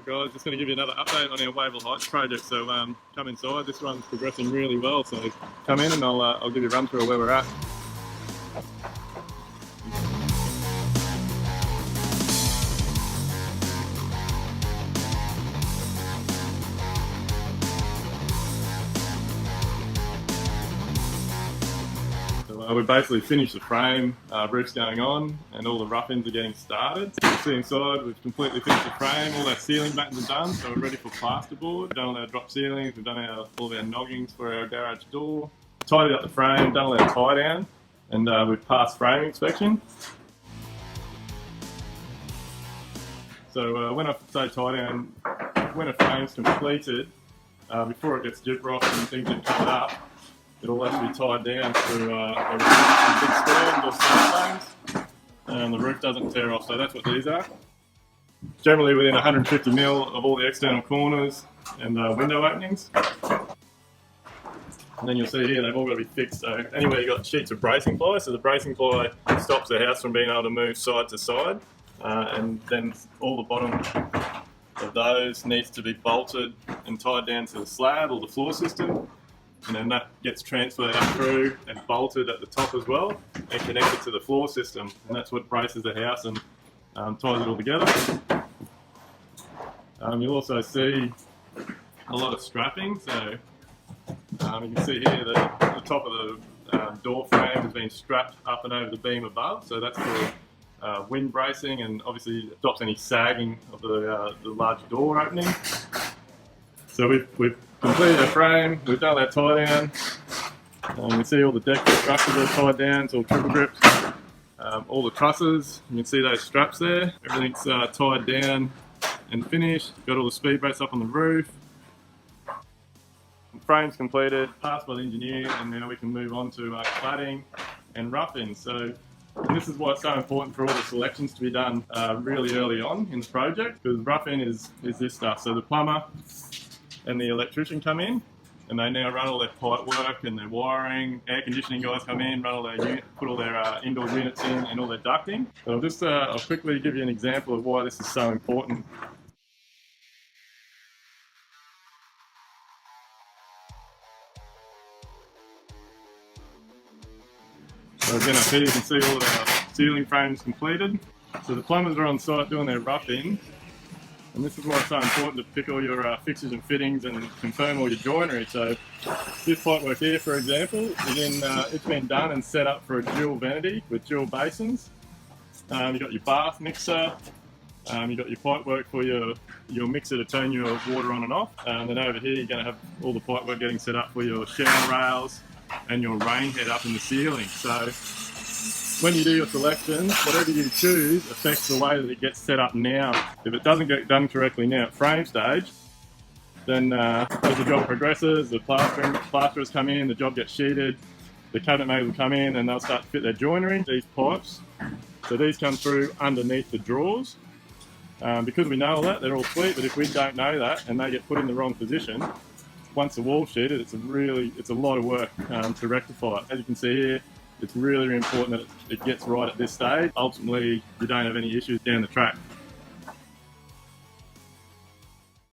Alright guys, just going to give you another update on our Wavell Heights project. So come inside, this one's progressing really well, so come in and I'll give you a run through of where we're at. We've basically finished the frame, roof's going on and all the rough-ins are getting started. You can see inside we've completely finished the frame, all our ceiling battens are done, so we're ready for plasterboard. We've done all our drop ceilings, we've done all of our noggings for our garage door, tidied up the frame, done all our tie down, and we've passed frame inspection. So when I say tie down, when a frame's completed, before it gets gyprocked and things get covered up, it'll have to be tied down to a big squares or frames, and the roof doesn't tear off, so that's what these are. Generally within 150mm of all the external corners and window openings. And then you'll see here they've all got to be fixed, so anywhere you've got sheets of bracing ply, so the bracing ply stops the house from being able to move side to side, and then all the bottom of those needs to be bolted and tied down to the slab or the floor system. And then that gets transferred up through and bolted at the top as well and connected to the floor system, and that's what braces the house and ties it all together. You'll also see a lot of strapping, so you can see here that the top of the door frame has been strapped up and over the beam above, so that's for wind bracing, and obviously it stops any sagging of the large door opening. So we've completed our frame, we've done our tie down. You can see all the deck structures are tied down, it's all triple gripped. All the trusses, you can see those straps there. Everything's tied down and finished. Got all the speed braces up on the roof. The frame's completed, passed by the engineer, and now we can move on to cladding and rough-in. So this is why it's so important for all the selections to be done really early on in the project, because rough-in is this stuff. So the plumber and the electrician come in, and they now run all their pipe work and their wiring. Air conditioning guys come in, run all their put all their indoor units in and all their ducting. So I'll quickly give you an example of why this is so important. So again, up here you can see all of our ceiling frames completed. So the plumbers are on site doing their rough-in. And this is why it's so important to pick all your fixtures and fittings and confirm all your joinery. So this pipework here, for example, it's been done and set up for a dual vanity with dual basins. You've got your bath mixer, you've got your pipework for your mixer to turn your water on and off. And then over here you're going to have all the pipework getting set up for your shower rails and your rain head up in the ceiling. So when you do your selections, whatever you choose affects the way that it gets set up now. If it doesn't get done correctly now at frame stage, then as the job progresses, the plasterers come in, the job gets sheeted, the cabinet makers will come in and they'll start to fit their joinery. These pipes, so these come through underneath the drawers. Because we know all that, they're all sweet, but if we don't know that and they get put in the wrong position, once the wall's sheeted, it's a lot of work to rectify it. As you can see here, it's really important that it gets right at this stage. Ultimately, you don't have any issues down the track.